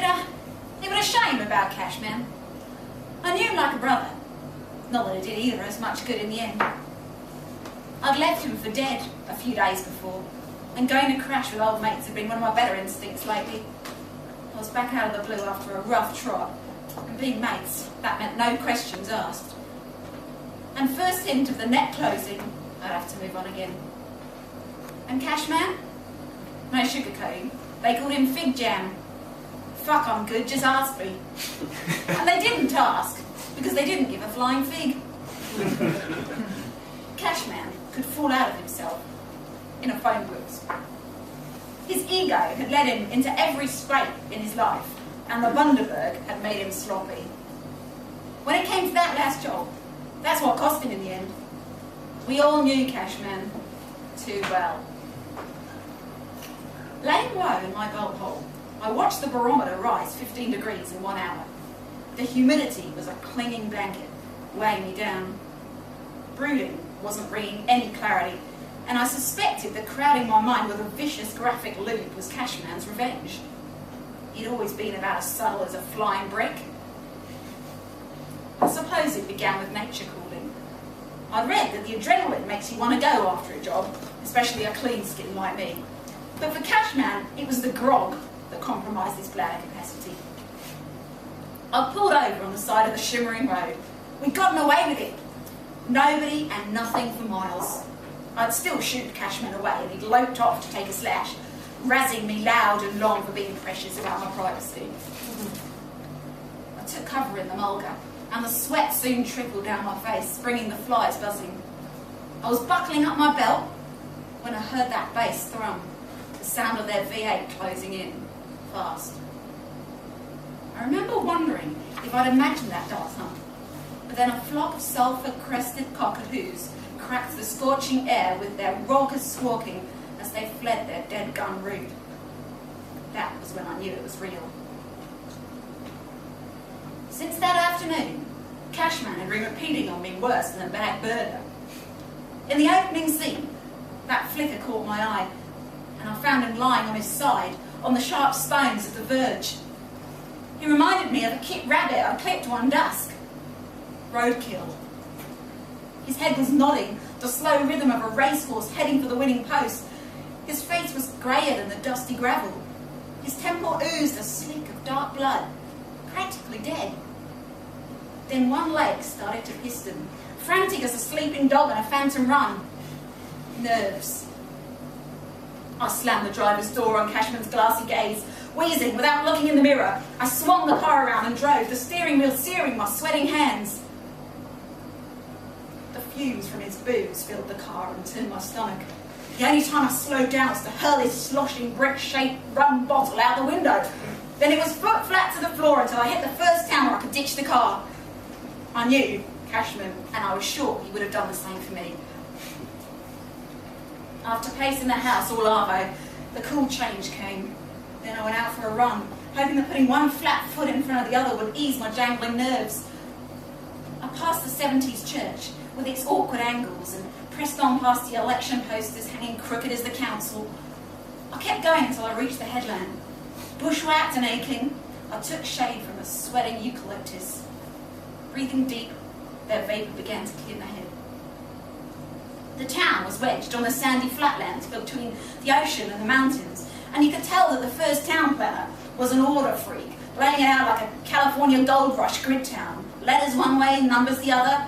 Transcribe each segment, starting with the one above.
It was a shame about Cashman. I knew him like a brother. Not that it did either as much good in the end. I'd left him for dead a few days before, and going to crash with old mates had been one of my better instincts lately. I was back out of the blue after a rough trot, and being mates, that meant no questions asked. And first hint of the net closing, I'd have to move on again. And Cashman? No sugarcoating. They called him Fig Jam. Fuck, I'm good, just ask me. And they didn't ask, because they didn't give a flying fig. Cashman could fall out of himself in a phone booth. His ego had led him into every scrape in his life, and the Bundaberg had made him sloppy. When it came to that last job, that's what cost him in the end. We all knew Cashman too well. Laying low in my bolt hole, I watched the barometer rise 15 degrees in 1 hour. The humidity was a clinging blanket, weighing me down. Brooding wasn't bringing any clarity, and I suspected that crowding my mind with a vicious graphic loop was Cashman's revenge. He'd always been about as subtle as a flying brick. I suppose it began with nature calling. I'd read that the adrenaline makes you want to go after a job, especially a clean skin like me. But for Cashman, it was the grog that compromised his bladder capacity. I pulled over on the side of the shimmering road. We'd gotten away with it. Nobody and nothing for miles. I'd still shoot Cashman away, and he'd loped off to take a slash, razzing me loud and long for being precious about my privacy. I took cover in the mulga, and the sweat soon trickled down my face, bringing the flies buzzing. I was buckling up my belt when I heard that bass thrum, the sound of their V8 closing in, fast. I remember wondering if I'd imagined that dull thump, but then a flock of sulphur-crested cockatoos cracked the scorching air with their raucous squawking as they fled their dead gun route. That was when I knew it was real. Since that afternoon, Cashman had been repeating on me worse than a bad burger. In the opening scene, that flicker caught my eye, and I found him lying on his side on the sharp stones of the verge. He reminded me of a kit rabbit I'd clipped one dusk. Roadkill. His head was nodding, the slow rhythm of a racehorse heading for the winning post. His face was greyer than the dusty gravel. His temple oozed a slick of dark blood, practically dead. Then one leg started to piston, frantic as a sleeping dog on a phantom run. Nerves. I slammed the driver's door on Cashman's glassy gaze. Wheezing, without looking in the mirror, I swung the car around and drove, the steering wheel searing my sweating hands. The fumes from his booze filled the car and turned my stomach. The only time I slowed down was to hurl his sloshing brick-shaped rum bottle out the window. Then it was foot flat to the floor until I hit the first town where I could ditch the car. I knew Cashman, and I was sure he would have done the same for me. After pacing the house all arvo, the cool change came. Then I went out for a run, hoping that putting one flat foot in front of the other would ease my jangling nerves. I passed the 70s church with its awkward angles and pressed on past the election posters hanging crooked as the council. I kept going until I reached the headland. Bushwhacked and aching, I took shade from a sweating eucalyptus. Breathing deep, their vapour began to clear my head. The town was wedged on the sandy flatlands between the ocean and the mountains, and you could tell that the first town planner was an order freak, laying it out like a California gold rush grid town. Letters one way, numbers the other.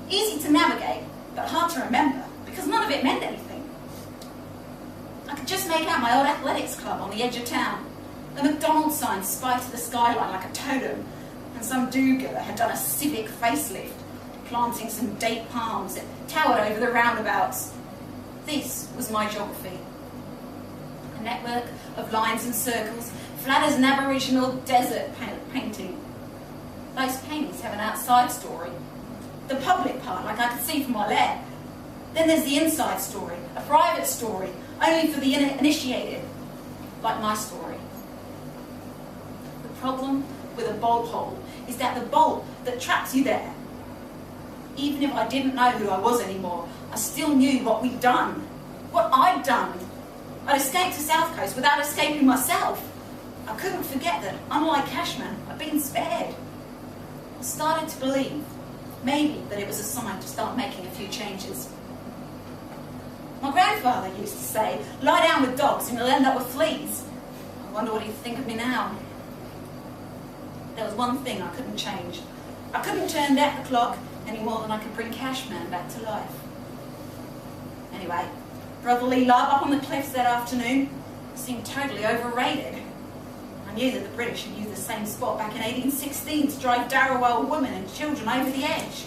Easy to navigate, but hard to remember, because none of it meant anything. I could just make out my old athletics club on the edge of town. A McDonald's sign spiked to the skyline like a totem, and some do-gooder had done a civic facelift, planting some date palms that towered over the roundabouts. This was my geography. A network of lines and circles, flat as an aboriginal desert painting. Those paintings have an outside story. The public part, like I could see from my left. Then there's the inside story, a private story, only for the initiated, like my story. The problem with a bolt hole is that the bolt that traps you there. Even if I didn't know who I was anymore, I still knew what we'd done, what I'd done. I'd escaped to South Coast without escaping myself. I couldn't forget that, unlike Cashman, I'd been spared. I started to believe, maybe, that it was a sign to start making a few changes. My grandfather used to say, lie down with dogs and you'll end up with fleas. I wonder what he'd think of me now. There was one thing I couldn't change. I couldn't turn back the clock any more than I could bring Cashman back to life. Anyway, brotherly love up on the cliffs that afternoon seemed totally overrated. I knew that the British had used the same spot back in 1816 to drive Darrowell women and children over the edge.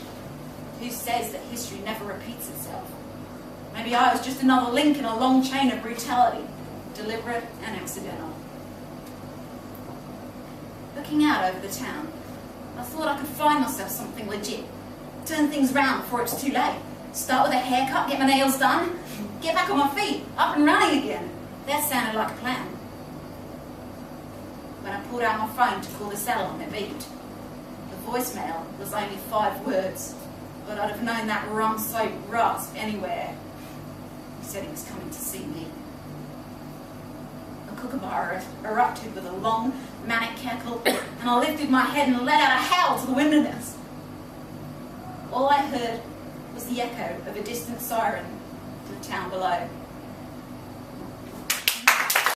Who says that history never repeats itself? Maybe I was just another link in a long chain of brutality, deliberate and accidental. Looking out over the town, I thought I could find myself something legit. Turn things round before it's too late. Start with a haircut, get my nails done, get back on my feet, up and running again. That sounded like a plan. When I pulled out my phone to call the salon, it beeped. The voicemail was only 5 words, but I'd have known that rum-soaked rasp anywhere. He said he was coming to see me. The kookaburra erupted with a long, manic cackle, and I lifted my head and let out a howl to the wilderness. All I heard was the echo of a distant siren to the town below.